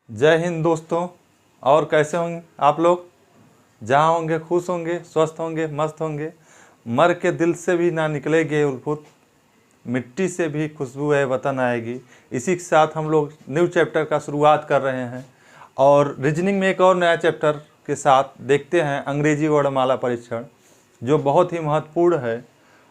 जय हिंद दोस्तों। और कैसे होंगे आप लोग? जहाँ होंगे खुश होंगे, स्वस्थ होंगे, मस्त होंगे। मर के दिल से भी ना निकलेंगे उल्फुत, मिट्टी से भी खुशबू है वतन आएगी। इसी के साथ हम लोग न्यू चैप्टर का शुरुआत कर रहे हैं और रीजनिंग में एक और नया चैप्टर के साथ देखते हैं अंग्रेजी वर्णमाला परीक्षण, जो बहुत ही महत्वपूर्ण है।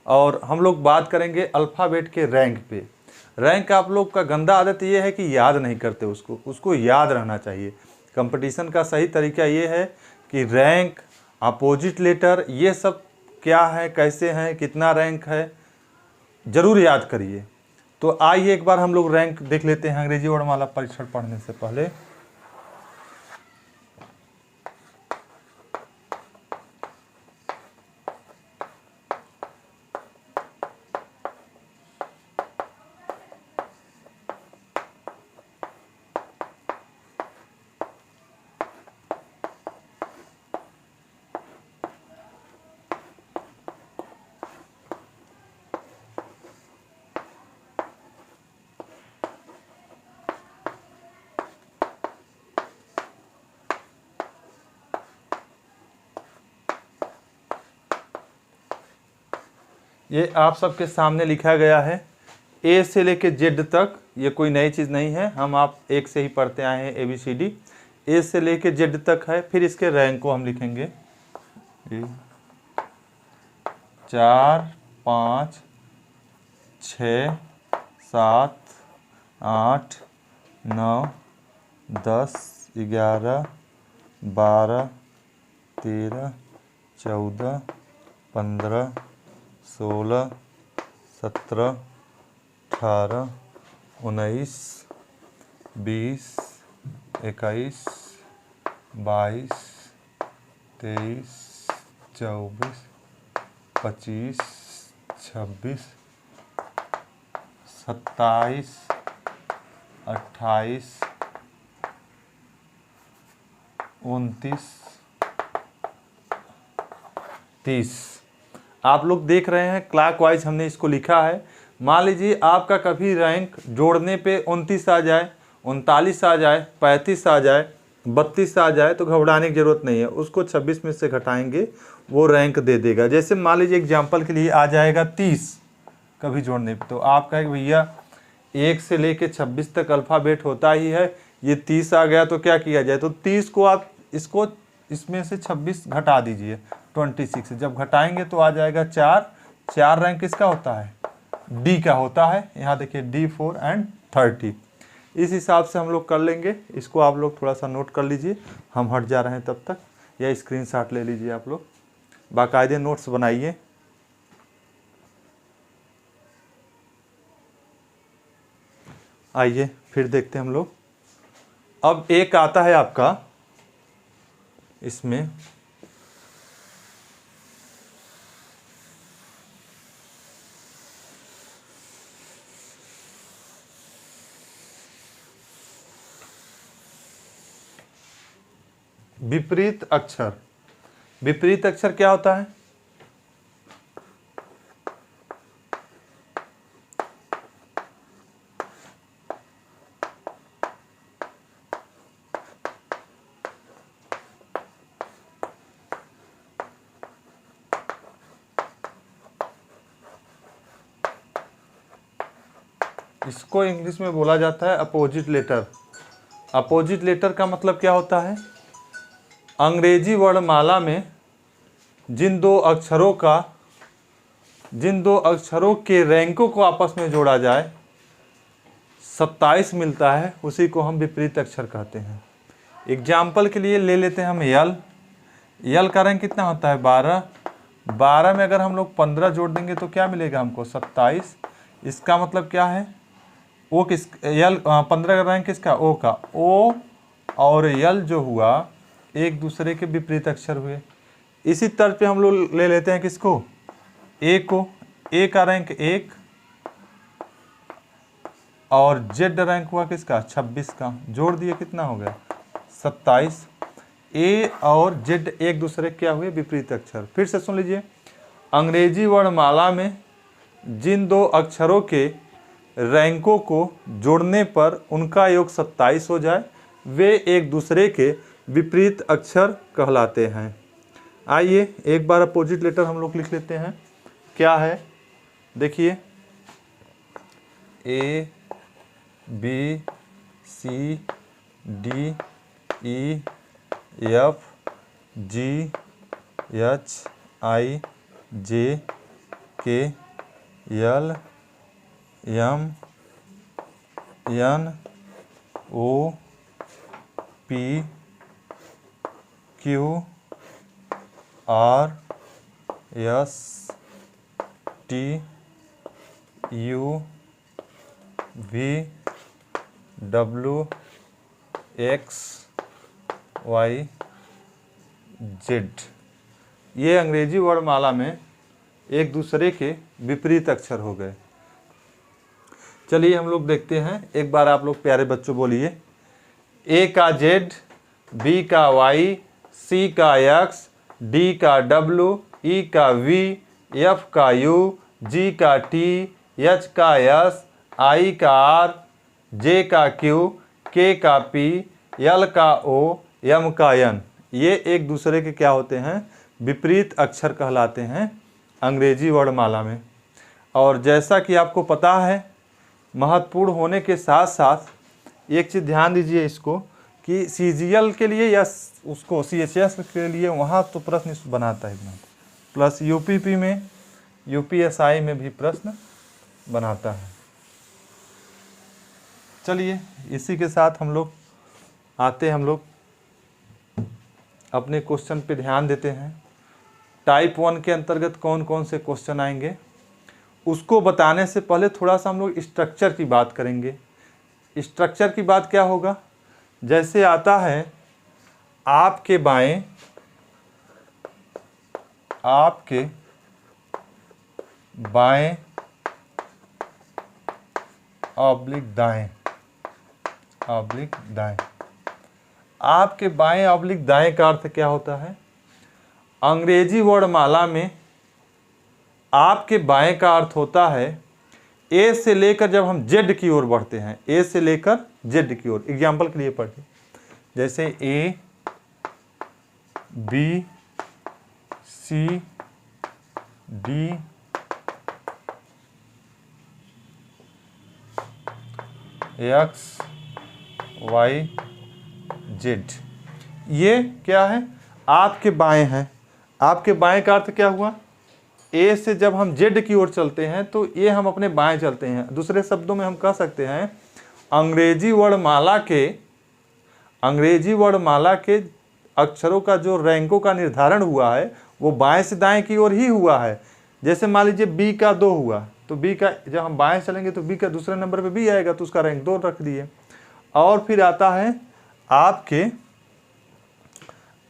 और हम लोग बात करेंगे अल्फ़ाबेट के रैंक पे। रैंक आप लोग का गंदा आदत ये है कि याद नहीं करते, उसको याद रहना चाहिए। कंपटीशन का सही तरीका ये है कि रैंक, अपोजिट लेटर, ये सब क्या है, कैसे हैं, कितना रैंक है, ज़रूर याद करिए। तो आइए एक बार हम लोग रैंक देख लेते हैं अंग्रेजी वर्णमाला परीक्षण पढ़ने से पहले। ये आप सबके सामने लिखा गया है ए से लेके जेड तक। ये कोई नई चीज़ नहीं है, आप एक से ही पढ़ते आए हैं ABCD। ए से लेके जेड तक है। फिर इसके रैंक को हम लिखेंगे 4 5 6 7 8 9 10 11 12 13 14 15 16 17 18 19 20 21 22 23 24 25 26 27 28 29 30। आप लोग देख रहे हैं क्लॉकवाइज हमने इसको लिखा है। मान लीजिए आपका कभी रैंक जोड़ने पे 29 आ जाए, 39 आ जाए, 35 आ जाए, 32 आ जाए, तो घबराने की ज़रूरत नहीं है। उसको 26 में से घटाएंगे, वो रैंक दे देगा। जैसे मान लीजिए एग्जाम्पल के लिए आ जाएगा 30 कभी जोड़ने पे, तो आप कहेंगे भैया 1 से लेके 26 तक अल्फ़ाबेट होता ही है, ये 30 आ गया तो क्या किया जाए? तो 30 को आप इसको इसमें से 26 घटा दीजिए 26। जब घटाएंगे तो आ जाएगा 4 रैंक किसका होता है? डी का होता है। यहाँ देखिए D4 एंड 30। इस हिसाब से हम लोग कर लेंगे। इसको आप लोग थोड़ा सा नोट कर लीजिए, हम हट जा रहे हैं तब तक, या स्क्रीनशॉट ले लीजिए। आप लोग बाकायदे नोट्स बनाइए। आइए फिर देखते हैं हम लोग। अब एक आता है आपका इसमें विपरीत अक्षर। विपरीत अक्षर क्या होता है? इसको इंग्लिश में बोला जाता है अपोजिट लेटर। अपोजिट लेटर का मतलब क्या होता है? अंग्रेजी वर्णमाला में जिन दो अक्षरों के रैंकों को आपस में जोड़ा जाए 27 मिलता है, उसी को हम विपरीत अक्षर कहते हैं। एग्जाम्पल के लिए ले लेते हैं हम यल का रैंक कितना होता है? 12 में अगर हम लोग 15 जोड़ देंगे तो क्या मिलेगा हमको? 27। इसका मतलब क्या है? ओ किस 15 का रैंक किसका? ओ का। ओ और यल जो हुआ एक दूसरे के विपरीत अक्षर हुए। इसी तर्ज पे हम लोग ले लेते हैं किसको? ए को। ए का रैंक 1 और जेड रैंक हुआ किसका? 26 का। जोड़ दिए कितना हो गया? 27। ए और जेड एक दूसरे क्या हुए? विपरीत अक्षर। फिर से सुन लीजिए, अंग्रेजी वर्णमाला में जिन दो अक्षरों के रैंकों को जोड़ने पर उनका योग 27 हो जाए, वे एक दूसरे के विपरीत अक्षर कहलाते हैं। आइए एक बार अपोजिट लेटर हम लोग लिख लेते हैं। क्या है, देखिए A B C D E F G H I J K L M N O P Q R S T U V W X Y Z। ये अंग्रेजी वर्णमाला में एक दूसरे के विपरीत अक्षर हो गए। चलिए हम लोग देखते हैं, एक बार आप लोग प्यारे बच्चों बोलिए। ए का Z, B का Y, C का X, D का W, E का V, F का U, G का T, H का S, I का R, J का Q, K का P, L का O, M का N। ये एक दूसरे के क्या होते हैं, विपरीत अक्षर कहलाते हैं अंग्रेजी वर्णमाला में। और जैसा कि आपको पता है, महत्वपूर्ण होने के साथ साथ एक चीज़ ध्यान दीजिए इसको कि CGL के लिए या उसको CHS के लिए वहाँ तो प्रश्न बनाता है प्लस UPP में, UPSI में भी प्रश्न बनाता है। चलिए इसी के साथ हम लोग अपने क्वेश्चन पे ध्यान देते हैं। टाइप 1 के अंतर्गत कौन कौन से क्वेश्चन आएंगे उसको बताने से पहले थोड़ा सा हम लोग स्ट्रक्चर की बात करेंगे। स्ट्रक्चर की बात क्या होगा, जैसे आता है आपके बाएं ऑब्लिक दाएं, आपके बाएं ऑब्लिक दाएं का अर्थ क्या होता है। अंग्रेजी वर्णमाला में आपके बाएं का अर्थ होता है ए से लेकर जब हम जेड की ओर बढ़ते हैं, ए से लेकर जेड की ओर। एग्जाम्पल के लिए पढ़िए, जैसे A B C D X Y Z। ये क्या है, आपके बाएं हैं। आपके बाएं का अर्थ क्या हुआ, ए से जब हम जेड की ओर चलते हैं तो ये हम अपने बाएं चलते हैं। दूसरे शब्दों में हम कह सकते हैं अंग्रेजी वर्णमाला के अक्षरों का जो रैंकों का निर्धारण हुआ है वो बाएं से दाएं की ओर ही हुआ है। जैसे मान लीजिए B का 2 हुआ तो B का जब हम बाएं चलेंगे तो B का दूसरे नंबर पे B आएगा तो उसका रैंक 2 रख दिए। और फिर आता है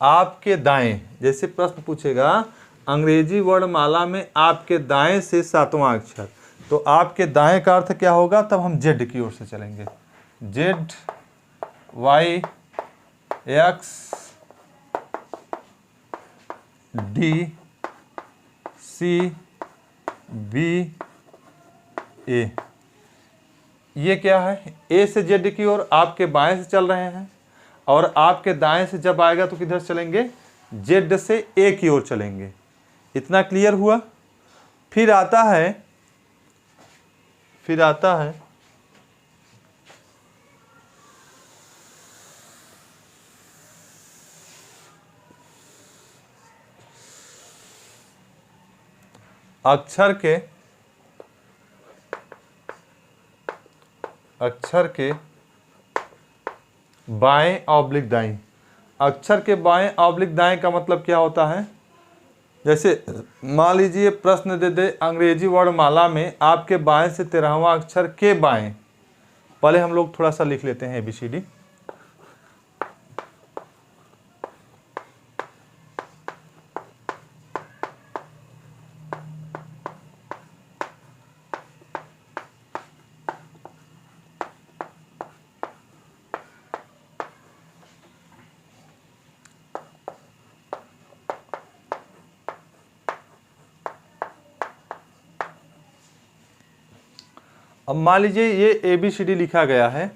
आपके दाएं, जैसे प्रश्न पूछेगा अंग्रेजी वर्णमाला में आपके दाएं से 7वां अक्षर, तो आपके दाएं का अर्थ क्या होगा, तब हम जेड की ओर से चलेंगे। Z Y X D C B A. ये क्या है, ए से जेड की ओर आपके बाएं से चल रहे हैं और आपके दाएं से जब आएगा तो किधर चलेंगे, जेड से ए की ओर चलेंगे। इतना क्लियर हुआ। फिर आता है अक्षर के बाएं ऑब्लिक दाएं। अक्षर के बाएं ऑब्लिक दाएं का मतलब क्या होता है, जैसे मान लीजिए प्रश्न दे दे अंग्रेजी वर्णमाला में आपके बाएं से 13वां अक्षर के बाएं। पहले हम लोग थोड़ा सा लिख लेते हैं ABCD। अब मान लीजिए ये ABCD लिखा गया है,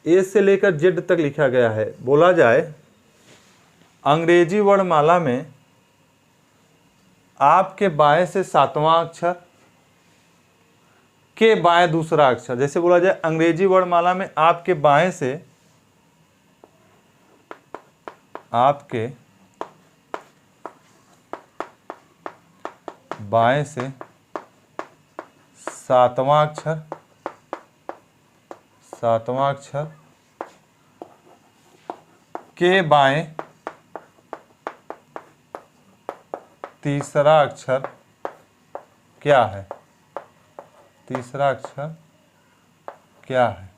ए से लेकर जेड तक लिखा गया है। बोला जाए अंग्रेजी वर्णमाला में आपके बाएं से 7वां अक्षर के बाएं दूसरा अक्षर। जैसे बोला जाए अंग्रेजी वर्णमाला में आपके बाएं से 7वां अक्षर के बाएं तीसरा अक्षर क्या है? तीसरा अक्षर क्या है?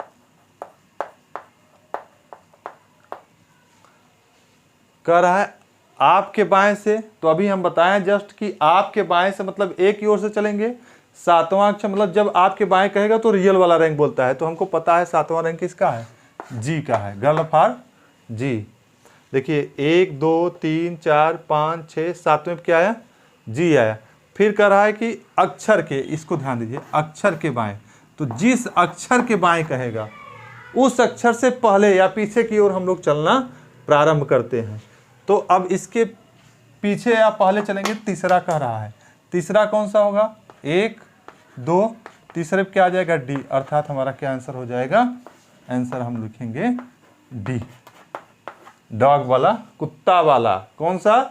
कह रहा है आपके बाएं से, तो अभी हम बताएं जस्ट कि आपके बाएं से मतलब एक की ओर से चलेंगे। 7वां अक्षर मतलब जब आपके बाएं कहेगा तो रियल वाला रैंक बोलता है, तो हमको पता है 7वां रैंक किसका है? जी का है। गर्ल फॉर जी। देखिए 1 2 3 4 5 6 7वें क्या आया? जी आया। फिर कह रहा है कि अक्षर के, इसको ध्यान दीजिए, अक्षर के बाएं, तो जिस अक्षर के बाएं कहेगा उस अक्षर से पहले या पीछे की ओर हम लोग चलना प्रारंभ करते हैं। तो अब इसके पीछे या पहले चलेंगे, तीसरा कह रहा है। तीसरा कौन सा होगा? 1 2, तीसरे पे क्या आ जाएगा? डी। अर्थात हमारा क्या आंसर हो जाएगा? आंसर हम लिखेंगे डी, डॉग वाला, कुत्ता वाला। कौन सा?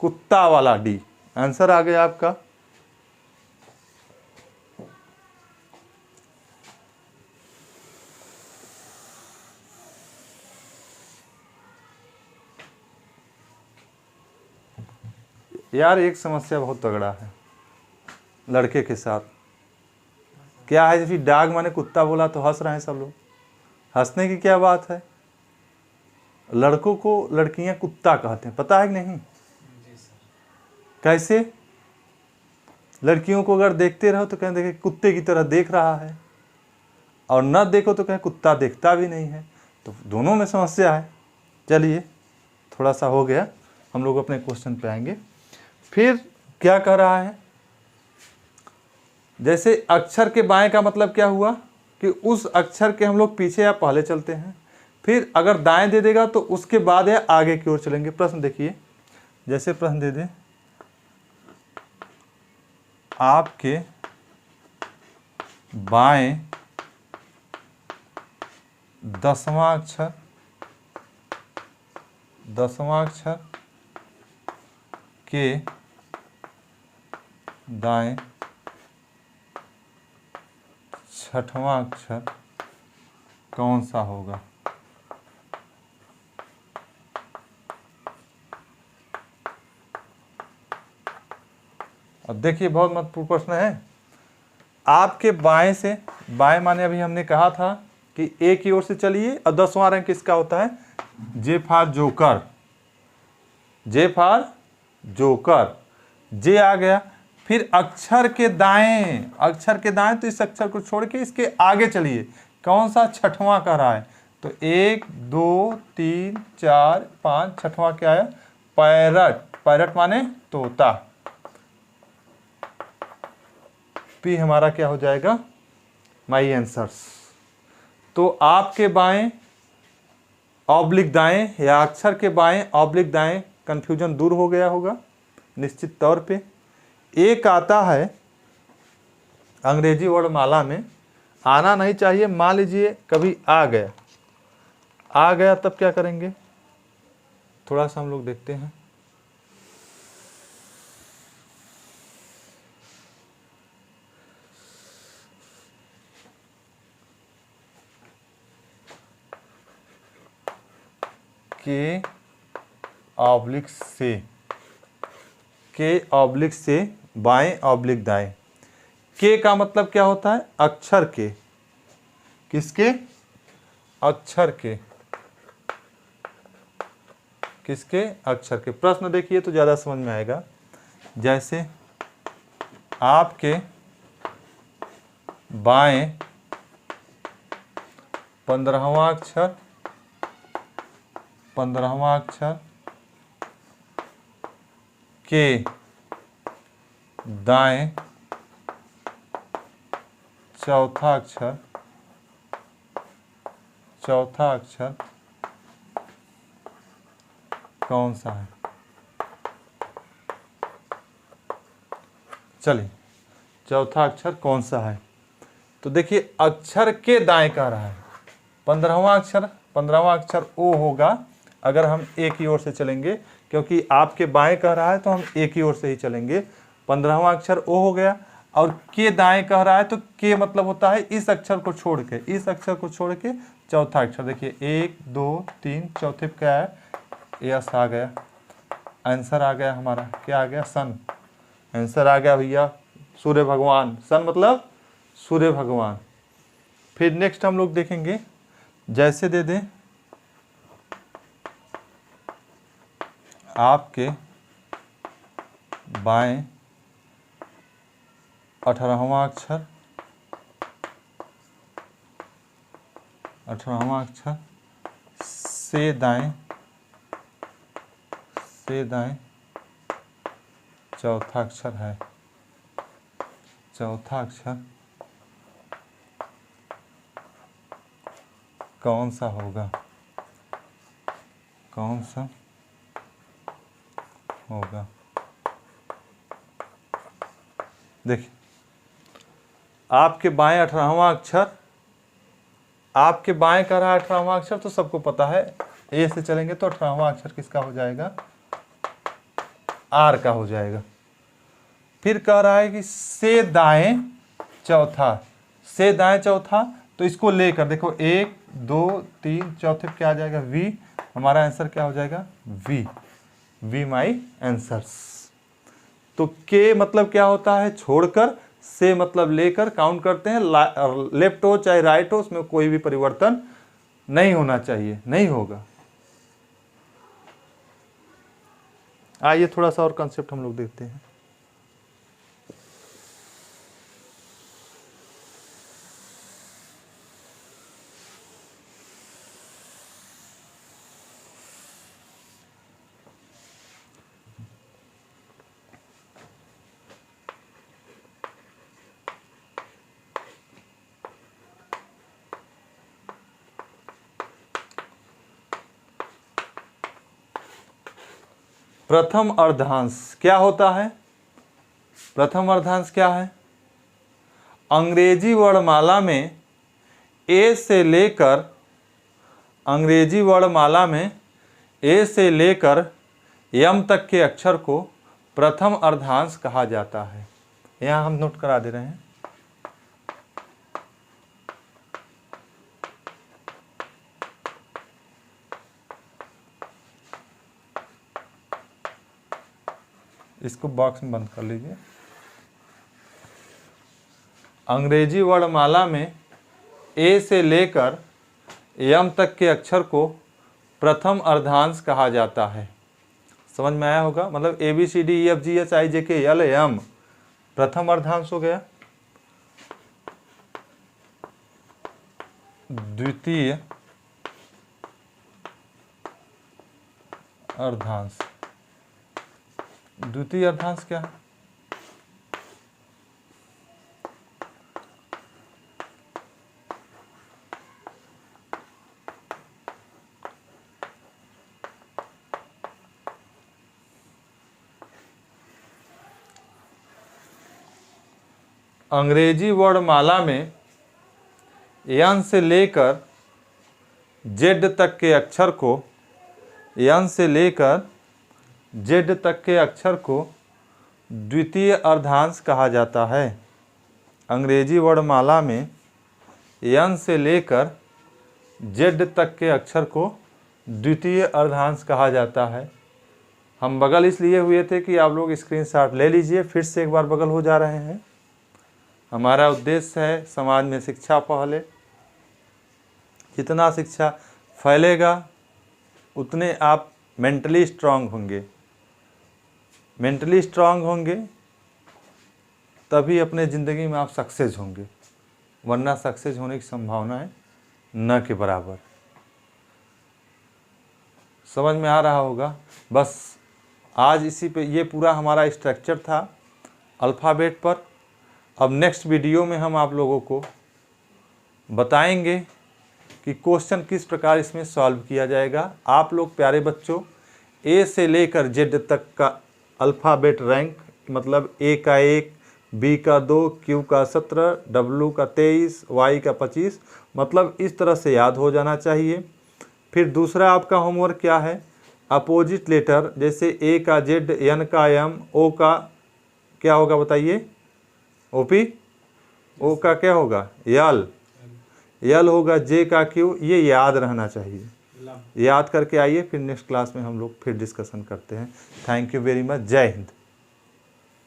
कुत्ता वाला, डी। आंसर आ गया आपका। यार एक समस्या बहुत तगड़ा है लड़के के साथ। क्या है? जब डॉग माने कुत्ता बोला तो हंस रहे हैं सब लोग। हंसने की क्या बात है? लड़कों को लड़कियां कुत्ता कहते हैं, पता है कि नहीं? कैसे? लड़कियों को अगर देखते रहो तो कहें देखे कुत्ते की तरह देख रहा है, और न देखो तो कहें कुत्ता देखता भी नहीं है। तो दोनों में समस्या है। चलिए थोड़ा सा हो गया, हम लोग अपने क्वेश्चन पे आएंगे। फिर क्या कह रहा है? जैसे अक्षर के बाएं का मतलब क्या हुआ कि उस अक्षर के हम लोग पीछे या पहले चलते हैं। फिर अगर दाएं दे देगा तो उसके बाद या आगे की ओर चलेंगे। प्रश्न देखिए, जैसे प्रश्न दे दे आपके बाएं 10वां अक्षर के दाएं 6वां अक्षर कौन सा होगा? अब देखिए बहुत महत्वपूर्ण प्रश्न है। आपके बाएं से, बाएं माने अभी हमने कहा था कि ए की ओर से चलिए, और 10वां रैंक किसका होता है? J for joker. J for joker, J आ गया। फिर अक्षर के दाएं, अक्षर के दाएं तो इस अक्षर को छोड़ के इसके आगे चलिए। कौन सा? 6वां का रहा है। तो 1 2 3 4 5, 6वां क्या आया? पैरट। पैरट माने तोता। पी हमारा क्या हो जाएगा? माई आंसर्स। तो आपके बाएं ऑब्लिक दाएं या अक्षर के बाएं ऑब्लिक दाएं, कंफ्यूजन दूर हो गया होगा निश्चित तौर पे। एक आता है अंग्रेजी वर्णमाला में, आना नहीं चाहिए, मान लीजिए कभी आ गया तब क्या करेंगे? थोड़ा सा हम लोग देखते हैं। के ऑब्लिक से बाएं ऑब्लिक दाएं। के का मतलब क्या होता है? अक्षर के। किसके? अक्षर के। किसके? अक्षर के। प्रश्न देखिए तो ज्यादा समझ में आएगा। जैसे आपके बाएं 15वां अक्षर के दाएं 4था अक्षर चौथा अक्षर कौन सा है? चलिए, चौथा अक्षर कौन सा है? तो देखिए, अक्षर के दाएं कह रहा है। 15वां अक्षर ओ होगा अगर हम ए की ओर से चलेंगे, क्योंकि आपके बाएं कह रहा है तो हम ए की ओर से ही चलेंगे। 15वां अक्षर ओ हो गया, और के दाएं कह रहा है तो के मतलब होता है इस अक्षर को छोड़ के, इस अक्षर को छोड़ के चौथा अक्षर। देखिए 1 2 3, चौथे पे क्या है? यस आ गया, आंसर आ गया हमारा। क्या आ गया? सन। आंसर आ गया भैया, सूर्य भगवान। सन मतलब सूर्य भगवान। फिर नेक्स्ट हम लोग देखेंगे, जैसे दे दें आपके बाएं 18वां अक्षर, 18वां अक्षर से दाएं चौथा अक्षर है। चौथा अक्षर कौन सा होगा? कौन सा होगा? देखिए, आपके बाएं 18वां अक्षर, आपके बाएं कह रहा है 18वां अक्षर, तो सबको पता है ए से चलेंगे तो 18वां अक्षर किसका हो जाएगा? आर का हो जाएगा। फिर कह रहा है कि से दाएं चौथा, से दाएं चौथा, तो इसको लेकर देखो 1 2 3, चौथे पे क्या आ जाएगा? वी। हमारा आंसर क्या हो जाएगा? वी। वी माई आंसर्स। तो के मतलब क्या होता है? छोड़कर। से मतलब लेकर। काउंट करते हैं, लेफ्ट हो चाहे राइट हो, उसमें कोई भी परिवर्तन नहीं होना चाहिए, नहीं होगा। आइए थोड़ा सा और कंसेप्ट हम लोग देखते हैं। प्रथम अर्धांश क्या होता है? प्रथम अर्धांश क्या है? अंग्रेजी वर्णमाला में ए से लेकर, अंग्रेजी वर्णमाला में ए से लेकर यम तक के अक्षर को प्रथम अर्धांश कहा जाता है। यहाँ हम नोट करा दे रहे हैं। इसको बॉक्स में बंद कर लीजिए। अंग्रेजी वर्णमाला में ए से लेकर यम तक के अक्षर को प्रथम अर्धांश कहा जाता है। समझ में आया होगा? मतलब ABCDEFGHIJKLM प्रथम अर्धांश हो गया। द्वितीय अर्धांश, द्वितीय अर्धांश क्या है? अंग्रेजी वर्णमाला में यन से लेकर जेड तक के अक्षर को, यन से लेकर जेड तक के अक्षर को द्वितीय अर्धांश कहा जाता है। अंग्रेजी वर्णमाला में यन से लेकर जेड तक के अक्षर को द्वितीय अर्धांश कहा जाता है। हम बगल इसलिए हुए थे कि आप लोग स्क्रीनशॉट ले लीजिए। फिर से एक बार बगल हो जा रहे हैं। हमारा उद्देश्य है समाज में शिक्षा फैले। जितना शिक्षा फैलेगा उतने आप मेंटली स्ट्रांग होंगे। मेंटली स्ट्रांग होंगे तभी अपने ज़िंदगी में आप सक्सेस होंगे, वरना सक्सेस होने की संभावना है न के बराबर। समझ में आ रहा होगा? बस आज इसी पे ये पूरा हमारा स्ट्रक्चर था अल्फ़ाबेट पर। अब नेक्स्ट वीडियो में हम आप लोगों को बताएंगे कि क्वेश्चन किस प्रकार इसमें सॉल्व किया जाएगा। आप लोग प्यारे बच्चों ए से लेकर जेड तक का अल्फ़ाबेट रैंक, मतलब ए का 1, बी का 2, क्यू का 17, डब्ल्यू का 23, वाई का 25, मतलब इस तरह से याद हो जाना चाहिए। फिर दूसरा आपका होमवर्क क्या है, अपोजिट लेटर, जैसे ए का जेड, एन का एम, ओ का क्या होगा बताइए, ओपी, ओ का क्या होगा, यल, यल होगा, जे का क्यू, ये याद रहना चाहिए। याद करके आइए, फिर नेक्स्ट क्लास में हम लोग फिर डिस्कशन करते हैं। Thank you very much. जय हिंद।